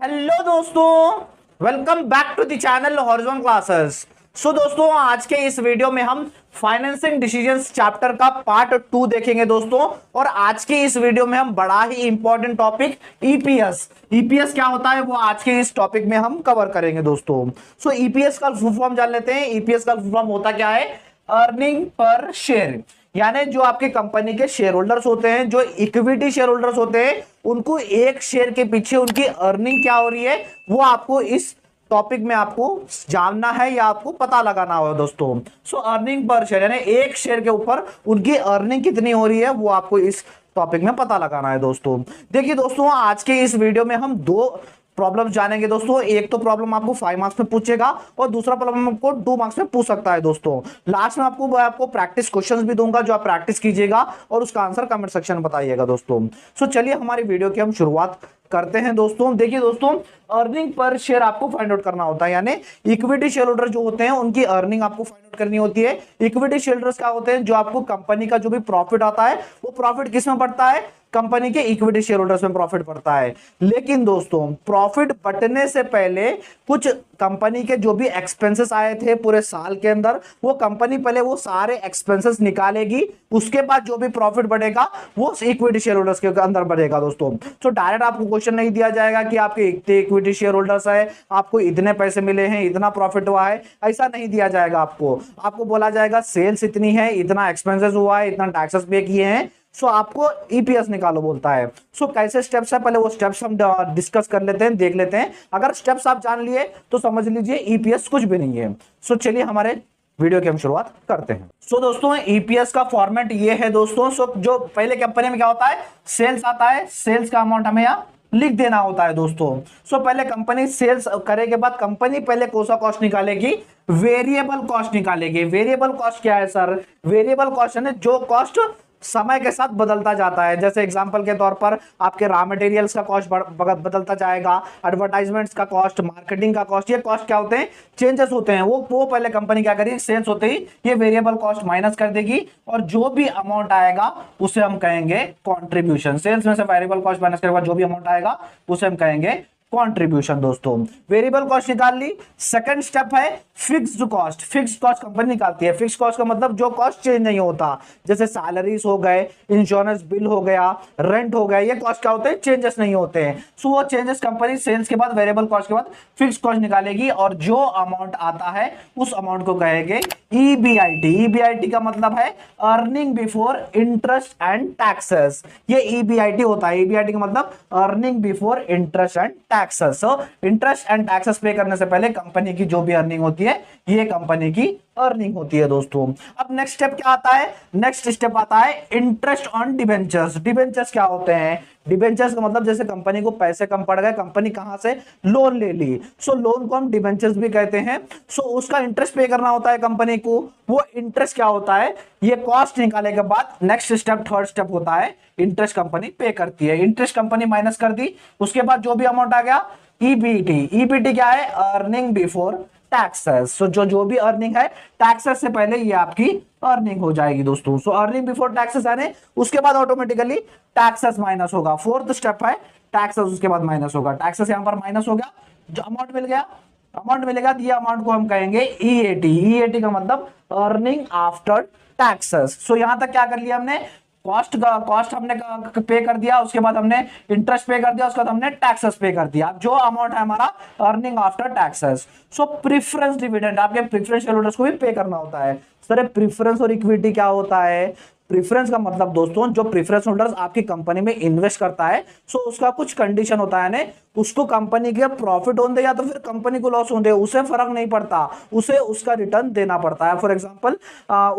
Hello दोस्तों, welcome back to the channel horizon classes. So दोस्तों, आज के इस वीडियो में हम फाइनेंसिंग डिसीजंस चैप्टर का पार्ट 2 देखेंगे दोस्तों। और आज के इस वीडियो में हम बड़ा ही इंपॉर्टेंट टॉपिक ईपीएस क्या होता है वो आज के इस टॉपिक में हम कवर करेंगे दोस्तों। सो ईपीएस का फुल फॉर्म जान लेते हैं। ईपीएस का फुल फॉर्म होता क्या है? Earning per share. यानी जो आपके कंपनी के शेयर होल्डर्स होते हैं, जो इक्विटी शेयर होल्डर्स होते हैं, उनको एक शेयर के पीछे उनकी अर्निंग क्या हो रही है वो आपको इस टॉपिक में आपको जानना है या आपको पता लगाना होगा दोस्तों। सो अर्निंग पर शेयर यानी एक शेयर के ऊपर उनकी अर्निंग कितनी हो रही है वो आपको इस टॉपिक में पता लगाना है दोस्तों। देखिए दोस्तों, आज के इस वीडियो में हम दो प्रॉब्लम जानेंगे दोस्तों। एक तो प्रॉब्लम आपको 5 मार्क्स में पूछेगा और दूसरा प्रॉब्लम आपको 2 मार्क्स में पूछ सकता है दोस्तों। लास्ट में आपको प्रैक्टिस क्वेश्चंस भी दूंगा जो आप प्रैक्टिस कीजिएगा और उसका आंसर कमेंट सेक्शन में बताइएगा दोस्तों। सो चलिए हमारी वीडियो की हम शुरुआत करते हैं दोस्तों। देखिए दोस्तों, अर्निंग पर शेयर आपको फाइंड आउट करना होता है, यानी इक्विटी शेयर होल्डर जो होते हैं उनकी अर्निंग आपको फाइंड आउट करनी होती है। इक्विटी शेयर होल्डर्स क्या होते हैं? जो आपको कंपनी का जो भी प्रॉफिट आता है वो प्रॉफिट किस में पड़ता है? कंपनी के इक्विटी शेयर होल्डर्स में प्रॉफिट पड़ता है। लेकिन दोस्तों, प्रॉफिट बटने से पहले कुछ कंपनी के जो भी एक्सपेंसेस आए थे पूरे साल के अंदर, वो कंपनी पहले वो सारे एक्सपेंसेस निकालेगी। उसके बाद जो भी प्रॉफिट बढ़ेगा वो इक्विटी शेयर होल्डर्स के अंदर बढ़ेगा दोस्तों। तो डायरेक्ट आपको क्वेश्चन नहीं दिया जाएगा कि आपके इतने इक्विटी शेयर होल्डर्स है, आपको इतने पैसे मिले हैं, इतना प्रॉफिट हुआ है, ऐसा नहीं दिया जाएगा। आपको बोला जाएगा सेल्स इतनी है, इतना एक्सपेंसेस हुआ है, इतना टैक्सेस पे किए हैं, सो आपको ईपीएस निकालो बोलता है। सो कैसे स्टेप्स है पहले वो स्टेप्स हम डिस्कस कर लेते हैं, देख लेते हैं। अगर स्टेप्स आप जान लिए तो समझ लीजिए ईपीएस कुछ भी नहीं है। सो चलिए हमारे वीडियो की हम शुरुआत करते हैं। सो दोस्तों, ईपीएस का फॉर्मेट ये है दोस्तों। सो जो पहले कंपनी में क्या होता है, सेल्स आता है, सेल्स का अमाउंट हमें यहाँ लिख देना होता है दोस्तों। सो पहले कंपनी सेल्स करे के बाद कंपनी पहले कौन सा कॉस्ट निकालेगी? वेरिएबल कॉस्ट निकालेगी। वेरिएबल कॉस्ट क्या है सर? वेरिएबल कॉस्ट है जो कॉस्ट समय के साथ बदलता जाता है। जैसे एग्जांपल के तौर पर आपके रॉ मटेरियल्स का कॉस्ट बदलता जाएगा, एडवर्टाइजमेंट्स का कॉस्ट, मार्केटिंग का कॉस्ट, ये कॉस्ट क्या होते हैं? चेंजेस होते हैं। वो पहले कंपनी क्या करेगी? सेल्स होते ही ये वेरिएबल कॉस्ट माइनस कर देगी और जो भी अमाउंट आएगा उसे हम कहेंगे कॉन्ट्रीब्यूशन। सेल्स में से वेरिएबल कॉस्ट माइनस करने के बाद जो भी अमाउंट आएगा उसे हम कहेंगे कॉन्ट्रीब्यूशन दोस्तों। वेरिएबल कॉस्ट निकाल ली। सेकंड स्टेप है fixed cost. Fixed cost company निकालती है। फिक्स्ड कॉस्ट का मतलब जो कॉस्ट चेंज नहीं होता, जैसे सैलरीज हो गए, इंश्योरेंस बिल हो गया, रेंट हो गया, ये कॉस्ट क्या होते हैं? चेंजेस नहीं होते हैं। सो वो चेंजेस कंपनी सेल्स के बाद वेरिएबल कॉस्ट के बाद फिक्स्ड कॉस्ट निकालेगी और जो अमाउंट आता है उस अमाउंट को कहेंगे ईबीआईटी। ईबीआईटी का मतलब है earning before interest and taxes. ये ईबीआईटी होता है। ईबीआईटी का मतलब earning before interest and taxes. So interest and taxes पे करने से पहले कंपनी की जो भी अर्निंग होती है ये कंपनी की अर्निंग होती है दोस्तों। अब नेक्स्ट स्टेप क्या आता है? नेक्स्ट स्टेप आता है इंटरेस्ट ऑन डिबेंचर्स। डिबेंचर्स क्या होते हैं? डिबेंचर्स का मतलब जैसे कंपनी को पैसे कम पड़ गए, कंपनी कहां से? लोन ले ली। सो लोन को हम डिबेंचर्स भी कहते हैं। सो उसका इंटरेस्ट पे करना होता है कंपनी को। वो इंटरेस्ट क्या होता है? ये कॉस्ट निकालने के बाद नेक्स्ट स्टेप, थर्ड स्टेप होता है इंटरेस्ट कंपनी पे करती है। इंटरेस्ट कंपनी माइनस कर दी, उसके बाद जो भी अमाउंट आ गया ईबीटी। ईबीटी क्या है? Earning before taxes. सो जो भी अर्निंग है टैक्सेस से पहले ये आपकी अर्निंग हो जाएगी दोस्तों। सो अर्निंग बिफोर टैक्सेस आने उसके बाद ऑटोमेटिकली टैक्सेस माइनस होगा। फोर्थ स्टेप है टैक्सेस, उसके बाद माइनस होगा। टैक्सेस यहां पर माइनस हो गया, जो अमाउंट मिलेगा ये अमाउंट को हम कहेंगे ईएटी। ईएटी का मतलब अर्निंग आफ्टर टैक्सेस। सो यहां तक क्या कर लिया हमने? कॉस्ट हमने पे कर दिया, उसके बाद हमने इंटरेस्ट पे कर दिया, उसके बाद हमने टैक्सेस पे कर दिया। जो अमाउंट है हमारा अर्निंग आफ्टर टैक्सेस। सो प्रेफरेंस डिविडेंड आपके प्रेफरेंस शेयर होल्डर्स को भी पे करना होता है। सर प्रेफरेंस और इक्विटी क्या होता है? प्रेफरेंस का मतलब दोस्तों, जो प्रेफरेंस होल्डर्स आपकी कंपनी में इन्वेस्ट करता है, सो उसका कुछ कंडीशन होता है, ने उसको कंपनी के प्रॉफिट होने या तो फिर कंपनी को लॉस होने, उसे फर्क नहीं पड़ता, उसे उसका रिटर्न देना पड़ता है। फॉर एग्जांपल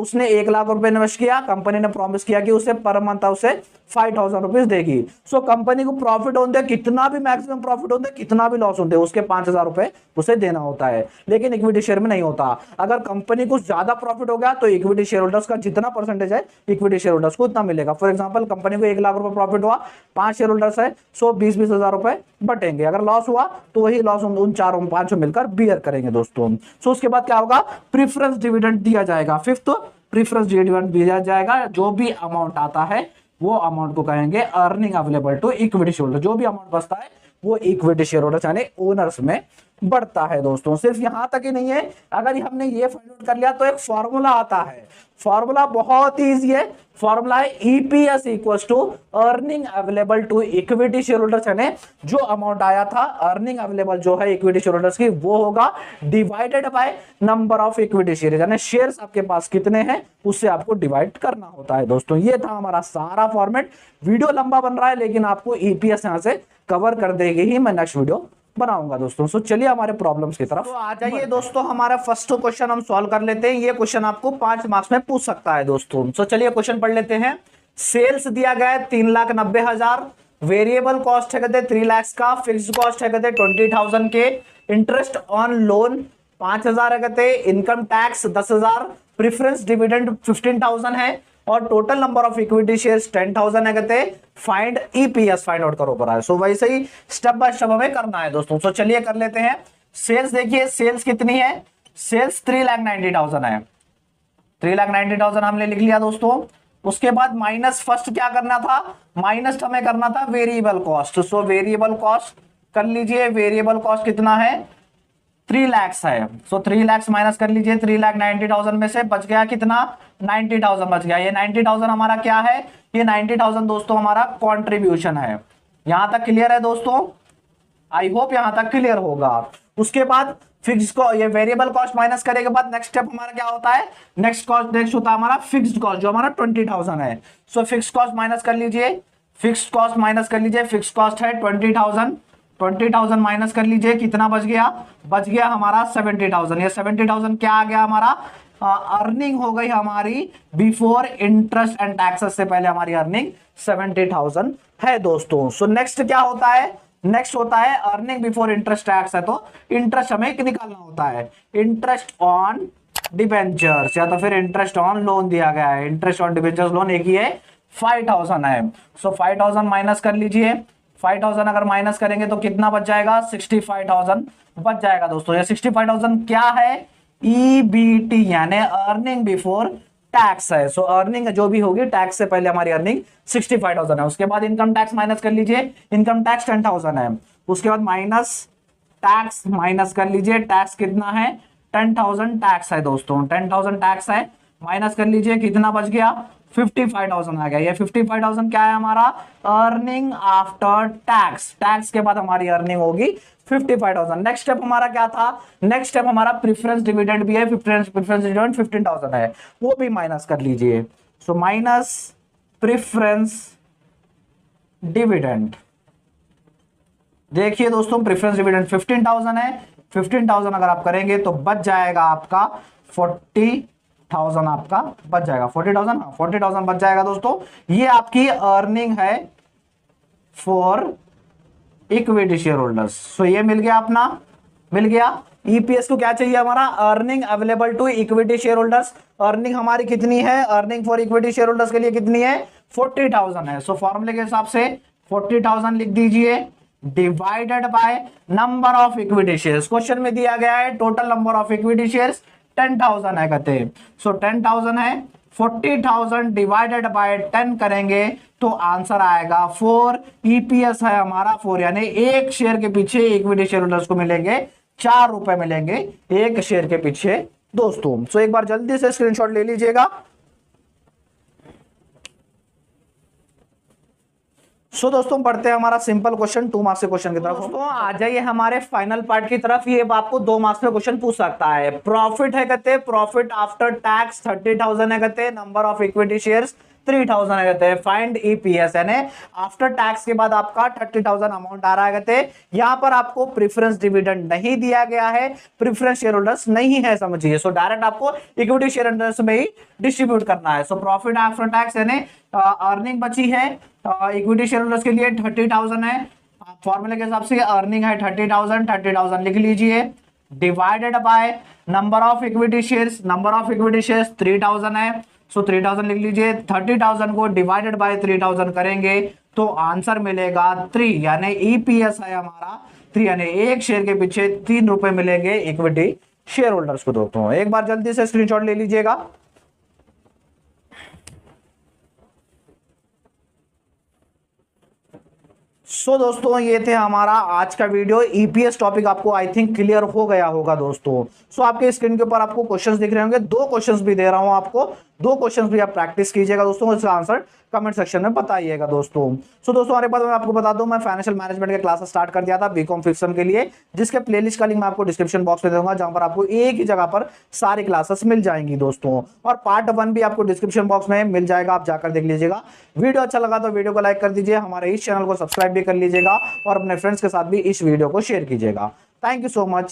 उसने 1 लाख रुपए इन्वेस्ट किया, कंपनी ने प्रॉमिस किया कि उसे पर मंथ उसे 5,000 रुपीज देगी। सो कंपनी को प्रॉफिट होने, कितना भी मैक्सिमम प्रॉफिट होने, कितना भी लॉस होने, उसके 5,000 रुपए उसे देना होता है। लेकिन इक्विटी शेयर में नहीं होता। अगर कंपनी को ज्यादा प्रॉफिट हो गया तो इक्विटी शेयर होल्डर्स का जितना परसेंटेज है इक्विटी शेयर होल्डर्स को उतना मिलेगा। फॉर एग्जांपल कंपनी को 1 लाख रुपए प्रॉफिट हुआ, 5 शेयर होल्डर्स है, सो 20-20 हजार रुपए बटेंगे। अगर लॉस हुआ तो वही लॉस उन चारों 5 मिलकर बियर करेंगे दोस्तों। सो उसके बाद क्या होगा? प्रेफरेंस डिविडेंड दिया जाएगा। फिफ्थ, प्रेफरेंस डिविडेंड दिया जाएगा। जो भी अमाउंट आता है वो अमाउंट को कहेंगे earning available to equity share holder. जो भी अमाउंट बचता है वो इक्विटी शेयर होल्डर्स यानी ओनर्स में बढ़ता है दोस्तों। सिर्फ यहां तक ही नहीं है, अगर हमने ये फाइंड आउट कर लिया तो एक फॉर्मूला आता है, फॉर्मूला बहुत ही इजी है। फॉर्मूला है EPS equal to earning available to equity share holders, यानी जो अमाउंट आया था अर्निंग अवेलेबल जो है इक्विटी शेयर होल्डर्स की, वो होगा divided by number of equity share, यानी शेयर्स आपके पास कितने हैं उससे आपको डिवाइड करना होता है दोस्तों। ये था हमारा सारा फॉर्मेट। वीडियो लंबा बन रहा है लेकिन आपको ईपीएस यहां से कवर कर देगी ही मैं नेक्स्ट वीडियो बनाऊंगा दोस्तों। सो चलिए हमारे प्रॉब्लम्स की तरफ तो आ जाइए दोस्तों। हमारा फर्स्ट क्वेश्चन हम सॉल्व कर लेते हैं। ये क्वेश्चन आपको 5 मार्क्स में पूछ सकता है दोस्तों। सो चलिए क्वेश्चन पढ़ लेते हैं। सेल्स दिया गया है 3,90,000, वेरिएबल कॉस्ट है कहते 3 लाख का, फिक्स्ड कॉस्ट है कहते 20,000 के, इंटरेस्ट ऑन लोन 5,000 है कहते, इनकम टैक्स 10,000, प्रेफरेंस डिविडेंड 15,000 है और total number of equity shares 10,000 है कहते। फाइंड ईपीएस, फाइंड आउट करो पर है। सो वैसे ही स्टेप बाय स्टेप हमें करना है दोस्तों। सो चलिए कर लेते हैं। सेल्स देखिए, सेल्स कितनी है, सेल्स 3,90,000 है, 3,90,000 हमने लिख लिया दोस्तों। उसके बाद माइनस फर्स्ट क्या करना था, माइनस हमें करना था variable cost. So variable cost कर लीजिए, वेरिएबल कॉस्ट कितना है 3 लाख है। सो 3 लाख माइनस कर लीजिए, 3,90,000 में से बच गया कितना 90,000 बच गया। ये 90,000 हमारा क्या है, ये 90,000 दोस्तों हमारा कॉन्ट्रीब्यूशन है। यहां तक क्लियर है दोस्तों, आई होप यहां तक क्लियर होगा। उसके बाद फिक्स्ड को ये वेरिएबल कॉस्ट माइनस करने के बाद नेक्स्ट स्टेप हमारा क्या होता है, नेक्स्ट होता है हमारा फिक्स्ड कॉस्ट जो हमारा 20,000 है। सो फिक्स्ड कॉस्ट माइनस कर लीजिए, फिक्स्ड कॉस्ट माइनस कर लीजिए, फिक्स्ड कॉस्ट है 20,000 माइनस कर लीजिए, कितना बच गया, बच गया हमारा 70,000। ये 70,000 क्या आ गया हमारा, अर्निंग हो गई हमारी बिफोर इंटरेस्ट एंड टैक्सेस से पहले हमारी अर्निंग 70,000 है दोस्तों। सो नेक्स्ट क्या होता है, नेक्स्ट होता है अर्निंग बिफोर इंटरेस्ट टैक्स है, तो इंटरेस्ट हमें निकालना होता है, इंटरेस्ट ऑन डिबेंचर्स या तो फिर इंटरेस्ट ऑन लोन दिया गया है। इंटरेस्ट ऑन डिबेंचर्स लोन एक ही है, 5,000 है। सो 5,000 माइनस कर लीजिए, 5,000 अगर माइनस करेंगे तो कितना बच जाएगा, 65,000 बच जाएगा दोस्तों। ये 65,000 क्या है, ईबीटी यानी अर्निंग बिफोर टैक्स है। सो अर्निंग जो भी होगी टैक्स से पहले हमारी अर्निंग 65,000 है। उसके बाद इनकम टैक्स माइनस कर लीजिए, इनकम टैक्स 10,000 है। उसके बाद माइनस टैक्स माइनस कर लीजिए, टैक्स कितना है 10,000 टैक्स है दोस्तों, 10,000 टैक्स है। माइनस कर लीजिए कितना बच गया, 55,000 आ गया। ये 55,000 क्या है हमारा, अर्निंग आफ्टर टैक्स, टैक्स के बाद हमारी अर्निंग होगी 55,000। नेक्स्ट स्टेप हमारा क्या था, नेक्स्ट स्टेप हमारा प्रेफरेंस डिविडेंड भी है, प्रेफरेंस डिविडेंड 15,000 है, वो भी माइनस कर लीजिए। सो माइनस प्रेफरेंस डिविडेंड, देखिए दोस्तों प्रेफरेंस डिविडेंड 15,000 है, 15,000 अगर आप करेंगे तो बच जाएगा आपका 40,000 आपका बच जाएगा, 40,000, हाँ 40,000 बच जाएगा दोस्तों। ये आपकी अर्निंग है फॉर इक्विटी शेयर होल्डर्स। सो ये मिल गया अपना, मिल गया। ईपीएस को क्या चाहिए हमारा, earning available to equity share holders. Earning हमारी कितनी है, earning for equity share holders के लिए कितनी है 40,000 है। सो फॉर्मूले के हिसाब से 40,000 लिख दीजिए divided by number of equity shares. Question में दिया गया है total number of equity shares 10,000 है कहते हैं। सो 10,000 है, 40,000 डिवाइडेड बाय 10 करेंगे तो आंसर आएगा 4। ईपीएस है हमारा 4, यानी एक शेयर के पीछे इक्विटी शेयर होल्डर्स को मिलेंगे 4 रुपए मिलेंगे एक शेयर के पीछे दोस्तों। सो एक बार जल्दी से स्क्रीनशॉट ले लीजिएगा। सो दोस्तों पढ़ते हैं हमारा सिंपल क्वेश्चन 2 मार्क्स के क्वेश्चन की तरफ। दोस्तों आ जाइए हमारे फाइनल पार्ट की तरफ। ये आपको 2 मार्क्स में क्वेश्चन पूछ सकता है। प्रॉफिट है कहते, प्रॉफिट आफ्टर टैक्स 30,000 है कहते, नंबर ऑफ इक्विटी शेयर्स 3,000 है कहते हैं। फाइंड ईपीएस यानी आफ्टर टैक्स के बाद आपका 30,000 अमाउंट आ रहा है कहते हैं। यहां पर आपको प्रेफरेंस डिविडेंड नहीं दिया गया है, प्रेफरेंस शेयर होल्डर्स नहीं है समझिए। सो डायरेक्ट आपको इक्विटी शेयर होल्डर्स में ही डिस्ट्रीब्यूट करना है। सो प्रॉफिट आफ्टर टैक्स यानी अर्निंग बची है इक्विटी शेयर होल्डर्स के लिए 30,000 है। फॉर्मूले के हिसाब से अर्निंग है 30,000 लिख लीजिए divided by number of equity shares, number of equity shares 3,000 है। सो 3,000 लिख लीजिए, 30,000 को डिवाइडेड बाय 3,000 करेंगे तो आंसर मिलेगा 3, यानी ईपीएस है हमारा 3, यानी एक शेयर के पीछे 3 रुपए मिलेंगे इक्विटी शेयर होल्डर्स को दोस्तों। एक बार जल्दी से स्क्रीनशॉट ले लीजिएगा। दोस्तों ये थे हमारा आज का वीडियो। ईपीएस टॉपिक आपको आई थिंक क्लियर हो गया होगा दोस्तों। आपके स्क्रीन के ऊपर आपको क्वेश्चंस दिख रहे होंगे, दो क्वेश्चंस भी दे रहा हूं आपको, दो क्वेश्चंस भी आप प्रैक्टिस कीजिएगा दोस्तों, इसका आंसर कमेंट सेक्शन में बताइएगा दोस्तों। दोस्तों हमारे पास मैं आपको बता दूं, मैं फाइनेंशियल मैनेजमेंट के क्लासेस स्टार्ट कर दिया था बीकॉम फिफ्थ सेम के लिए, जिसके प्लेलिस्ट का लिंक मैं आपको डिस्क्रिप्शन बॉक्स में दूंगा, जहां पर आपको एक ही जगह पर सारी क्लासेस मिल जाएंगी दोस्तों। और पार्ट 1 भी आपको डिस्क्रिप्शन बॉक्स में मिल जाएगा, आप जाकर देख लीजिएगा। वीडियो अच्छा लगा तो वीडियो को लाइक कर दीजिए, हमारे इस चैनल को सब्सक्राइब भी कर लीजिएगा और अपने फ्रेंड्स के साथ भी इस वीडियो को शेयर कीजिएगा। Thank you so much.